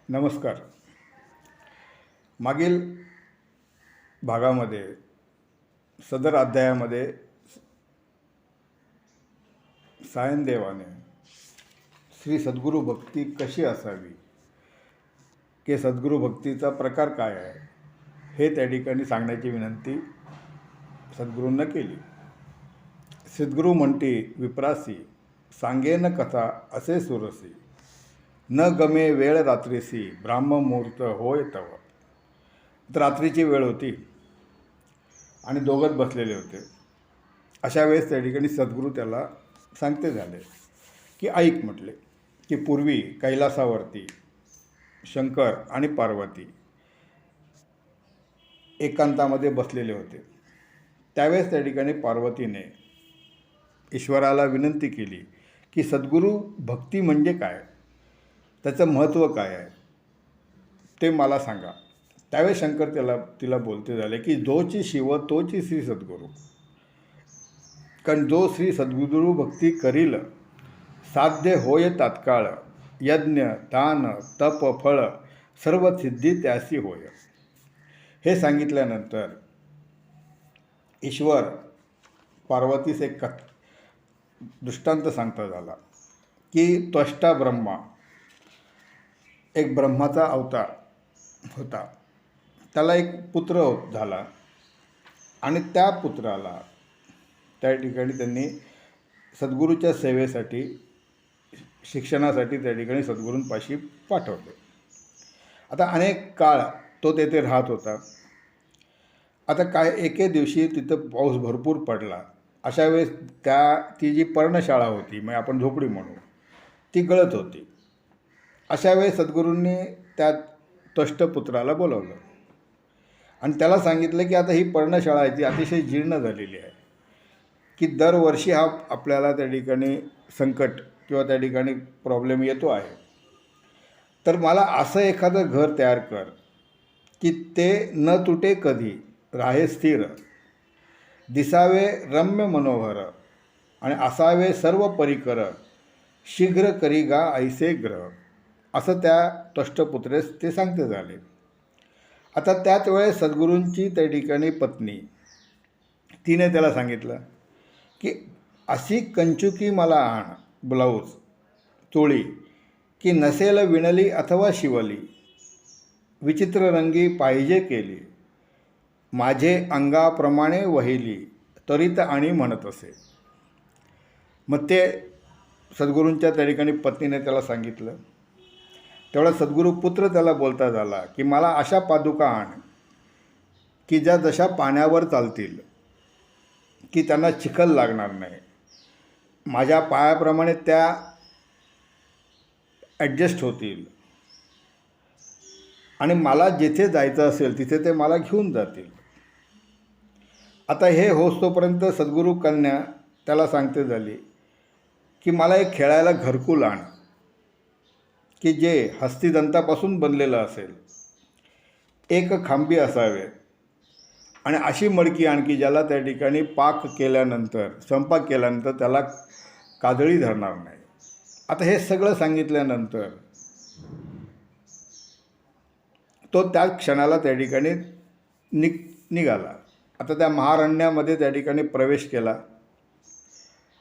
नमस्कार. मागील भागामध्ये सदर अध्यायामध्ये सायनदेवाने श्री सद्गुरू भक्ती कशी असावी, की सद्गुरू भक्तीचा प्रकार काय आहे, हे त्या ठिकाणी सांगण्याची विनंती सद्गुरूंना केली. सद्गुरू म्हणती विप्रासी, सांगेन कथा असे सुरसी, न गमे वेळ रात्रीसी, ब्राह्ममुहूर्त होय तव. तर रात्रीची वेळ होती आणि दोघंच बसलेले होते. अशा वेळेस त्या ठिकाणी सद्गुरू त्याला सांगते झाले की ऐक म्हटले की पूर्वी कैलासावरती शंकर आणि पार्वती एकांतामध्ये बसलेले होते. त्यावेळेस त्या ठिकाणी पार्वतीने ईश्वराला विनंती केली की सद्गुरू भक्ती म्हणजे काय, त्याचं महत्त्व काय आहे ते मला सांगा. त्यावेळेस शंकर तिला बोलते झाले की जोची शिव तोची श्री सद्गुरू. कारण जो श्री सद्गुरू भक्ती करील, साध्य होय तात्काळ, यज्ञ दान तप फळ सर्व सिद्धी त्यासी होय. हे सांगितल्यानंतर ईश्वर पार्वतीस एक दृष्टांत सांगता झाला की त्वष्टा ब्रह्मा, एक ब्रह्माचा अवतार होता. त्याला एक पुत्र झाला आणि त्या पुत्राला त्या ठिकाणी त्यांनी सद्गुरूच्या सेवेसाठी, शिक्षणासाठी त्या ठिकाणी सद्गुरूंपाशी पाठवले. आता अनेक काळ तो तेथे राहत होता. आता एके दिवशी तिथं पाऊस भरपूर पडला. अशा वेळेस ती जी पर्णशाळा होती, म्हणजे आपण झोपडी म्हणू, ती गळत होती. अशा वेळेस सद्गुरूंनी त्या त्वष्टपुत्राला बोलवलं आणि त्याला सांगितलं की आता ही पर्णशाळा आहे ती अतिशय जीर्ण झालेली आहे, की दरवर्षी आपल्याला त्या ठिकाणी संकट किंवा त्या ठिकाणी प्रॉब्लेम येतो आहे. तर मला असं एखादं घर तयार कर की ते न तुटे कधी, राहे स्थिर, दिसावे रम्य मनोहर आणि असावे सर्व परिकर, शीघ्र करी गा ऐसे ग्रह. असं त्या त्वष्टपुत्रेस ते सांगते झाले. आता त्याच वेळेस सद्गुरूंची त्या ठिकाणी पत्नी, तिने त्याला सांगितलं की अशी कंचुकी मला आण, ब्लाऊज चोळी, की नसेल विणली अथवा शिवली, विचित्र रंगी पाहिजे केली, माझे अंगाप्रमाणे वहिली, त्वरित आणि म्हणत असे. मग ते सद्गुरूंच्या त्या ठिकाणी पत्नीने त्याला सांगितलं. तेवढा सद्गुरू पुत्र त्याला बोलता झाला की मला अशा पादुका आण की ज्या जशा पाण्यावर चालतील, की त्यांना चिखल लागणार नाही, माझ्या पायाप्रमाणे त्या ॲडजस्ट होतील आणि मला जिथे जायचं असेल तिथे ते मला घेऊन जातील. आता हे होस्तोपर्यंत सद्गुरू कन्या त्याला सांगते झाली की मला एक खेळायला घरकुल आण, की जे हस्तिदंतापासून बनलेलं असेल, एक खांबी असावे आणि अशी मडकी आणखी ज्याला त्या ठिकाणी पाक केल्यानंतर, स्वयंपाक केल्यानंतर त्याला काजळी धरणार नाही. आता हे सगळं सांगितल्यानंतर तो त्या क्षणाला त्या ठिकाणी निघाला. आता त्या महारण्यामध्ये त्या ठिकाणी प्रवेश केला.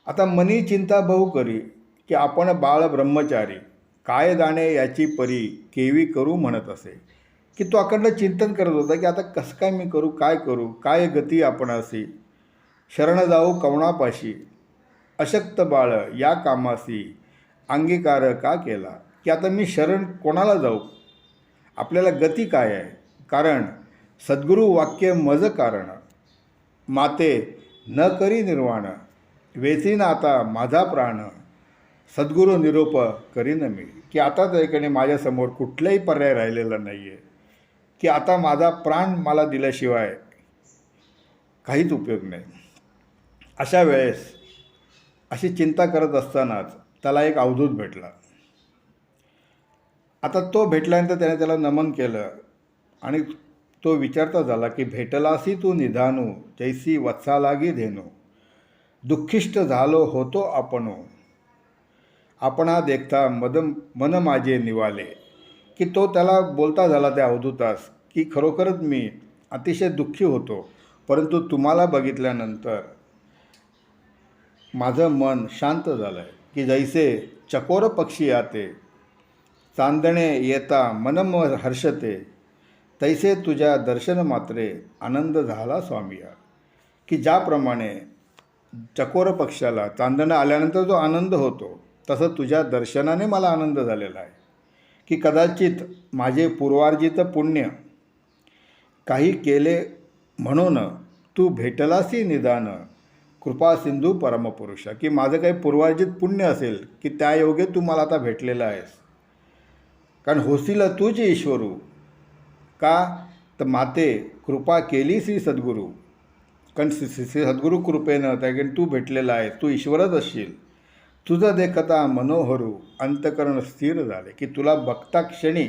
आता मनी चिंता बहु करी, की आपण बाळ ब्रह्मचारी, काय जाणे याची परी, केवी करू म्हणत असे. की तो अखंड चिंतन करत होता की आता कसं काय मी करू, काय गती आपणासी, शरण जाऊ कवणापाशी, अशक्त बाळ या कामासी, अंगीकार का केला. की आता मी शरण कोणाला जाऊ, आपल्याला गती काय आहे. कारण सद्गुरू वाक्य मज कारण, माते न करी निर्वाण, वेचीन आता माझा प्राण, सद्गुरू निरोप करीन मी. की आता त्या ठिकाणी माझ्यासमोर कुठलाही पर्याय राहिलेला नाही आहे, की आता माझा प्राण मला दिल्याशिवाय काहीच उपयोग नाही. अशा वेळेस अशी चिंता करत असतानाच त्याला एक अवधूत भेटला. आता तो भेटल्यानंतर त्याने त्याला नमन केलं आणि तो विचारता झाला की भेटलासी तू निधानू, जैसी वत्सा लागी धेनू, दुःखिष्ट झालो होतो आपणो, आपणा देखता मन माझे निवाले, की तो त्याला बोलता झाला त्या अवधूतास की खरोखरच मी अतिशय दुःखी होतो, परंतु तुम्हाला बघितल्यानंतर माझं मन शांत झालं आहे, की जैसे चकोर पक्षी आते चांदणे येता मनम हर्षते, तैसे तुझ्या दर्शन मात्रे आनंद झाला स्वामिया. की ज्याप्रमाणे चकोर पक्षाला चांदणं आल्यानंतर जो आनंद होतो, तसं तुझ्या दर्शनाने मला आनंद झालेला आहे. की कदाचित माझे पूर्वार्जित पुण्य काही केले म्हणून तू भेटलासी निदान कृपा सिंधू परमपुरुषा. की माझं काही पूर्वार्जित पुण्य असेल की त्या योगे तू मला आता भेटलेला आहेस. कारण होशील तूच ईश्वरू का तर माते कृपा केली श्री सद्गुरू. कारण श्री सद्गुरू कृपेनं त्या तू भेटलेला आहे, तू ईश्वरच असशील. तुझं देखता मनोहरू अंतकरण स्थिर झाले. की तुला बघता क्षणी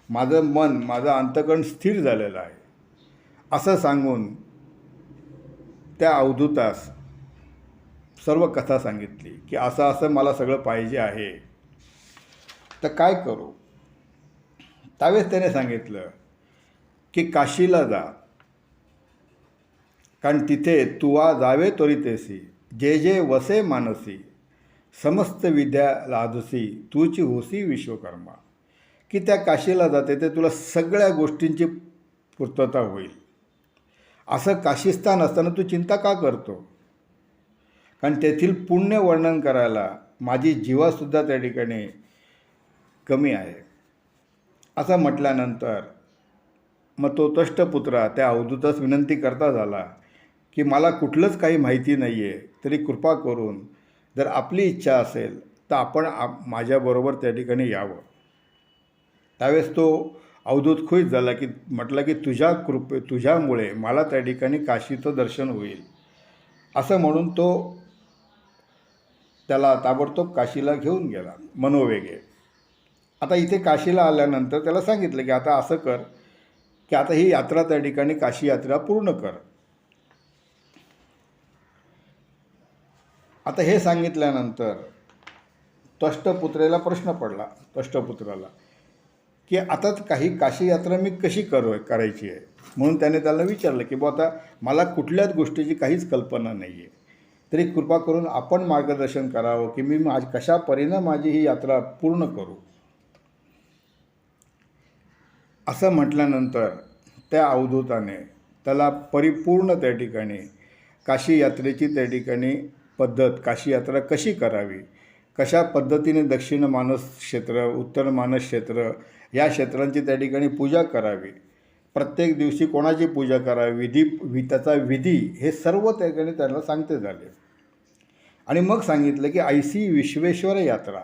माझं मन, माझं अंतकरण स्थिर झालेलं आहे. असं सांगून त्या अवधूतास सर्व कथा सांगितली की असं असं मला सगळं पाहिजे आहे, तर काय करू. त्यावेळेस त्याने सांगितलं की काशीला जा, कारण तिथे तुवा जावे त्वरितेसी, जे जे वसे मानसी समस्त विद्या लादसी तूची होसी विश्वकर्मा. की त्या काशीला जाते ते तुला सगळ्या गोष्टींची पूर्तता होईल. असं काशीस्थान असताना तू चिंता का करतो. कारण तेथील पुण्य वर्णन करायला माझी जीवासुद्धा त्या ठिकाणी कमी आहे. असं म्हटल्यानंतर मग तो तष्टपुत्रा त्या अवधूतास विनंती करता झाला की मला कुठलंच काही माहिती नाही आहे, तरी कृपा करून जर आपली इच्छा असेल तर आपण माझ्याबरोबर त्या ठिकाणी यावं. त्यावेळेस तो अवधूत खुश झाला की म्हटलं की तुझ्यामुळे मला त्या ठिकाणी काशीचं दर्शन होईल. असं म्हणून तो त्याला ताबडतोब काशीला घेऊन गेला मनोवेगे. आता इथे काशीला आल्यानंतर त्याला सांगितलं की आता असं कर की आता ही यात्रा त्या ठिकाणी काशी यात्रा पूर्ण कर. आता हे सांगितल्यानंतर तष्टपुत्रेला प्रश्न पडला, तष्टपुत्राला, की आता काही काशी यात्रा मी कशी करायची आहे. म्हणून त्याने त्याला विचारलं की आता मला कुठल्याच गोष्टीची काहीच कल्पना नाही आहे, तरी कृपा करून आपण मार्गदर्शन करावं की मी कशा परीनं माझी ही यात्रा पूर्ण करू. असं म्हटल्यानंतर त्या अवधूताने त्याला परिपूर्ण त्या ठिकाणी काशी यात्रेची त्या ठिकाणी पद्धत, काशी यात्रा कशी करावी, कशा पद्धतीने दक्षिण मानस क्षेत्र, उत्तर मानस क्षेत्र या क्षेत्रांची त्या ठिकाणी पूजा करावी, प्रत्येक दिवशी कोणाची पूजा करावी, त्याचा विधी हे सर्व त्या ठिकाणी त्याला सांगते झाले. आणि मग सांगितलं की ऐसी विश्वेश्वर यात्रा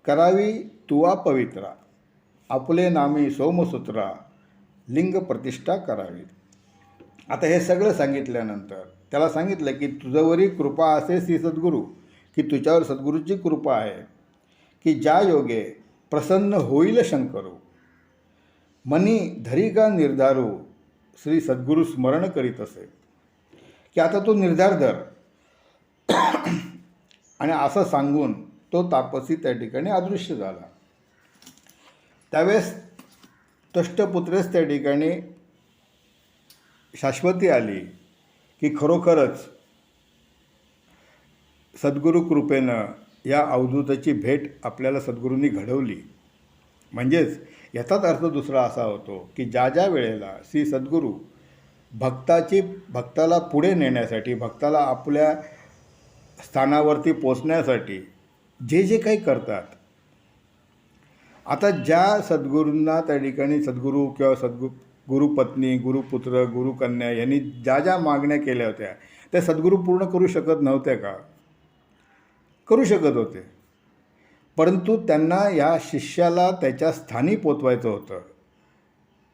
करावी तुवा पवित्रा, आपले नामी सोमसूत्रा लिंग प्रतिष्ठा करावी. आता हे सगळं सांगितल्यानंतर त्याला सांगितलं की तुझ्यावरही कृपा असे श्री सद्गुरू, की तुझ्यावर सद्गुरूची कृपा आहे की ज्या योगे प्रसन्न होईल शंकरू, मनी धरी का निर्धारू श्री सद्गुरू स्मरण करीत असे. की आता तो निर्धार धर. आणि असं सांगून तो तापसी त्या ठिकाणी अदृश्य झाला. त्यावेळेस तष्टपुत्रेस त्या ठिकाणी शाश्वती आली की खरोखरच सद्गुरू कृपेनं या अवधूताची भेट आपल्याला सद्गुरूंनी घडवली. म्हणजेच याचाच अर्थ दुसरा असा होतो की ज्या ज्या वेळेला श्री सद्गुरू भक्ताला पुढे नेण्यासाठी, भक्ताला आपल्या स्थानावरती पोचण्यासाठी जे जे काही करतात, आता ज्या सद्गुरूंना त्या ठिकाणी सद्गुरू किंवा गुरुपत्नी, गुरुपुत्र, गुरुकन्या यांनी ज्या ज्या मागण्या केल्या होत्या त्या सद्गुरू पूर्ण करू शकत नव्हत्या का? करू शकत होते, परंतु त्यांना ह्या शिष्याला त्याच्या स्थानी पोचवायचं होतं.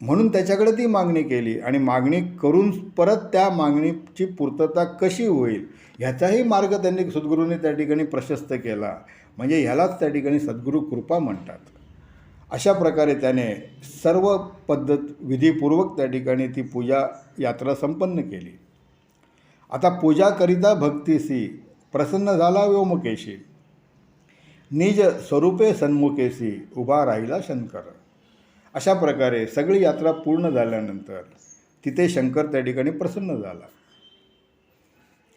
म्हणून त्याच्याकडे ती मागणी केली आणि मागणी करून परत त्या मागणीची पूर्तता कशी होईल ह्याचाही मार्ग त्यांनी सद्गुरूंनी त्या ठिकाणी प्रशस्त केला. म्हणजे ह्यालाच त्या ठिकाणी सद्गुरू कृपा म्हणतात. अशा प्रकारे त्याने सर्व पद्धत विधीपूर्वक त्या ठिकाणी ती पूजा यात्रा संपन्न केली. आता पूजा करिता भक्तीसी प्रसन्न झाला व्योमकेशी, निज स्वरूपे सन्मुखेसी उभा राहिला शंकर. अशा प्रकारे सगळी यात्रा पूर्ण झाल्यानंतर तिथे शंकर त्या ठिकाणी प्रसन्न झाला.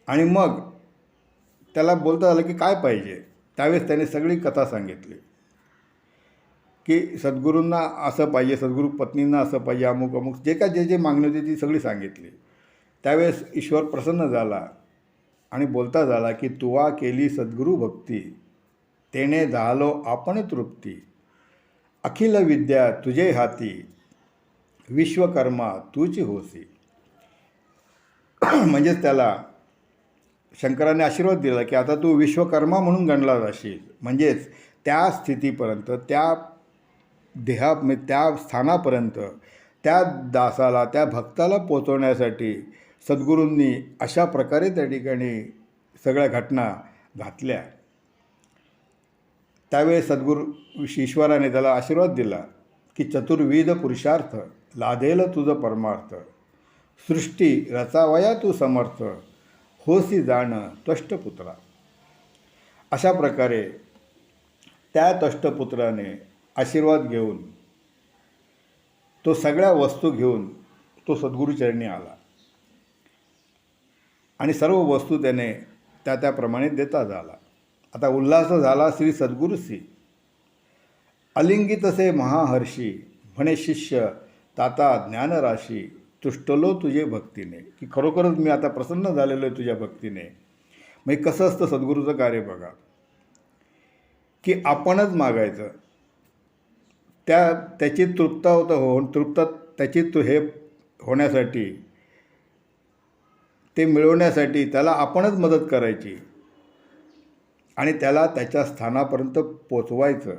आणि मग त्याला बोलता आलं की काय पाहिजे. त्यावेळेस त्याने सगळी कथा सांगितली की सद्गुरूंना असं पाहिजे, सद्गुरू पत्नींना असं पाहिजे, अमुक अमुक जे काय जे जे मागणी होती ती सगळी सांगितली. त्यावेळेस ईश्वर प्रसन्न झाला आणि बोलता झाला की तुवा केली सद्गुरू भक्ती, तेने झालो आपण तृप्ती, अखिल विद्या तुझे हाती, विश्वकर्मा तूची होसी. म्हणजेच त्याला शंकराने आशीर्वाद दिला की आता तू विश्वकर्मा म्हणून गणला जाशील. म्हणजेच त्या स्थितीपर्यंत, त्या त्या स्थानापर्यंत त्या दासाला, त्या भक्ताला पोचवण्यासाठी सद्गुरूंनी अशा प्रकारे त्या ठिकाणी सगळ्या घटना घातल्या. त्यावेळेस सद्गुरू ईश्वराने त्याला आशीर्वाद दिला की चतुर्विध पुरुषार्थ लादेल तुझं परमार्थ, सृष्टी रचावया तू समर्थ, होसी जाण त्वष्टपुत्रा. अशा प्रकारे त्या त्वष्टपुत्राने आशीर्वाद घेऊन तो सगळ्या वस्तू घेऊन तो सद्गुरूचरणी आला आणि सर्व वस्तू त्याने त्याप्रमाणे देता झाला. आता उल्हास झाला श्री सद्गुरूसी, अलिंगितसे महाहर्षी, म्हणे शिष्य ताता ज्ञानराशी, तुष्टलो तुझे भक्तीने. की खरोखरच मी आता प्रसन्न झालेलो आहे तुझ्या भक्तीने. म्हणजे कसं असतं सद्गुरूचं कार्य बघा, की आपणच मागायचं, त्याची तृप्त त्याची हे होण्यासाठी, ते मिळवण्यासाठी त्याला आपणच मदत करायची आणि त्याला त्याच्या स्थानापर्यंत पोचवायचं.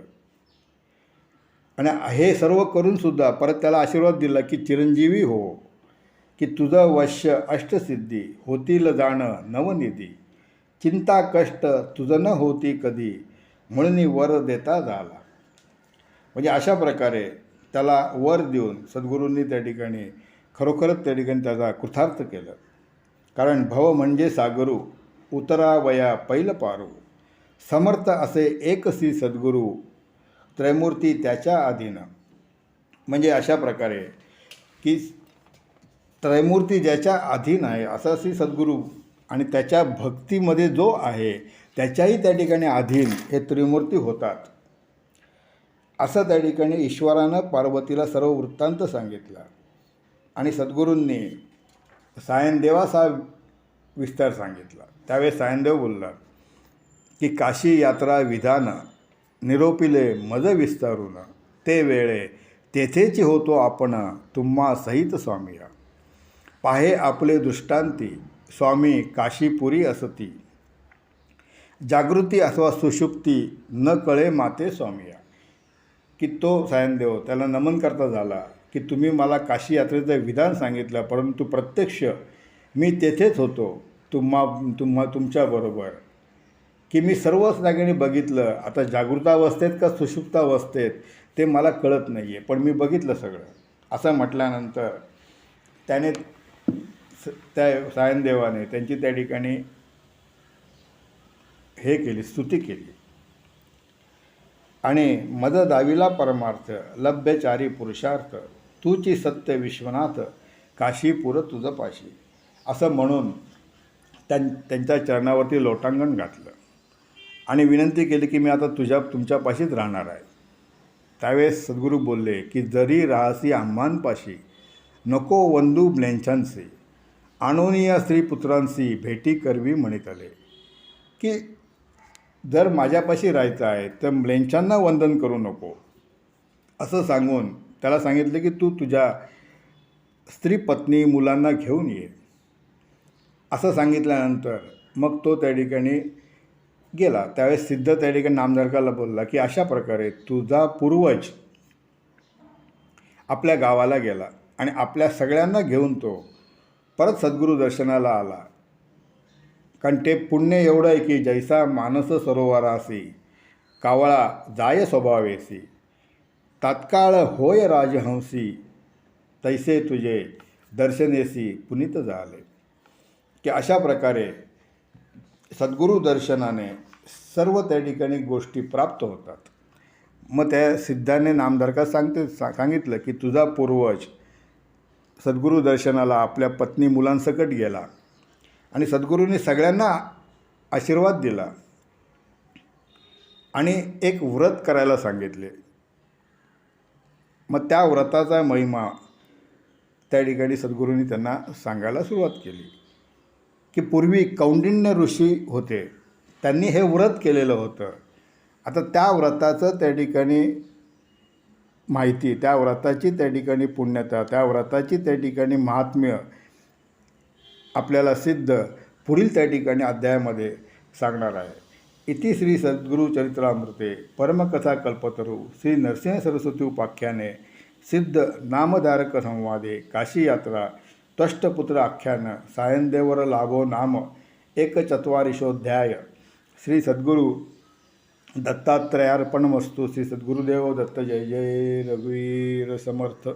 आणि हे सर्व करूनसुद्धा परत त्याला आशीर्वाद दिला की चिरंजीवी हो, की तुझं वश्य अष्टसिद्धी, होतील जाणं नवनिधी, चिंता कष्ट तुझं न होती कधी, म्हणून वर देता झाला. म्हणजे अशा प्रकारे त्याला वर देऊन सद्गुरूंनी त्या ठिकाणी खरोखरच त्या ठिकाणी त्याचा कृतार्थ केलं. कारण भव म्हणजे सागरू, उतरावया पैल पारू, समर्थ असे एकसी सद्गुरू, त्रैमूर्ती त्याच्या अधीन. म्हणजे अशा प्रकारे की त्रैमूर्ती ज्याच्या अधीन आहे असा श्री सद्गुरू आणि त्याच्या भक्तीमध्ये जो आहे त्याच्याही त्या ठिकाणी अधीन हे त्रिमूर्ती होतात. असं त्या ठिकाणी ईश्वरानं पार्वतीला सर्व वृत्तांत सांगितला. आणि सद्गुरूंनी सायनदेवाचा विस्तार सांगितला. त्यावेळेस सायनदेव बोलला की काशी यात्रा विधान, निरोपिले मज विस्तारून, ते वेळे तेथेची होतो आपण, तुम्हा सहित स्वामिया. पाहे आपले दृष्टांती, स्वामी काशीपुरी असती, जागृती अथवा सुषुप्ती न कळे माते स्वामिया. की तो सायनदेव त्याला नमन करता झाला की तुम्ही मला काशी यात्रेचं विधान सांगितलं, परंतु प्रत्यक्ष मी तेथेच होतो तुमच्याबरोबर, की मी सर्वच जागेने बघितलं. आता जागृतावस्थेत का सुषुप्तावस्थेत ते मला कळत नाही आहे, पण मी बघितलं सगळं. असं म्हटल्यानंतर त्याने त्या सायनदेवाने त्यांची त्या ठिकाणी हे केली, स्तुती केली. आणि मद दाविला परमार्थ, लभ्यचारी पुरुषार्थ, तूची सत्य विश्वनाथ, काशीपुर तुझं पाशी. असं म्हणून त्यांच्या चरणावरती लोटांगण घातलं आणि विनंती केली की मी आता तुमच्यापाशीच राहणार आहे. त्यावेळेस सद्गुरू बोलले की जरी राहसी आम्हांपाशी, नको वंदू म्लेच्छांसी, आणोनिया स्त्रीपुत्रांशी भेटी करवी म्हणितले. की जर माझ्यापाशी राहायचं आहे तर म्लेच्छांना वंदन करू नको, असं सांगून त्याला सांगितलं की तू तुझ्या स्त्री पत्नी मुलांना घेऊन ये. असं सांगितल्यानंतर मग तो त्या ठिकाणी गेला. त्यावेळेस सिद्ध त्या ठिकाणी नामधारकाला बोलला की अशा प्रकारे तुझा पूर्वज आपल्या गावाला गेला आणि आपल्या सगळ्यांना घेऊन तो परत सद्गुरू दर्शनाला आला. कारण ते पुण्य एवढं आहे की जैसा मानस सरोवरासी, कावळा जाय स्वभावेसी, तात्काळ होय राजहंसी, तैसे तुझे दर्शनेसी पुनीत झाले. की अशा प्रकारे सद्गुरू दर्शनाने सर्व त्या ठिकाणी गोष्टी प्राप्त होतात. मग त्या सिद्धाने नामधारकात सांगितलं की तुझा पूर्वज सद्गुरू दर्शनाला आपल्या पत्नी मुलांसकट गेला आणि सद्गुरूंनी सगळ्यांना आशीर्वाद दिला आणि एक व्रत करायला सांगितले. मग त्या व्रताचा महिमा त्या ठिकाणी सद्गुरूंनी त्यांना सांगायला सुरुवात केली की पूर्वी कौंडिण्य ऋषी होते, त्यांनी हे व्रत केलेलं होतं. आता त्या व्रताचं त्या ठिकाणी माहिती, त्या व्रताची त्या ठिकाणी पुण्यता, त्या व्रताची त्या ठिकाणी महात्म्य आपल्याला सिद्ध पुढील त्या ठिकाणी अध्यायामध्ये सांगणार आहे. इति श्री सद्गुरू चरित्रामृते परमकथा कल्पतरू श्री नरसिंह सरस्वती उपाख्याने सिद्ध नामधारक संवादे काशी यात्रा त्वष्टपुत्र आख्यान सायनदेवर लाभो नाम एकचत्वारिशोऽध्याय. श्री सद्गुरू दत्तात्रयार्पणमस्तु. श्री सद्गुरुदेव दत्त. जय जय रघुवीर समर्थ.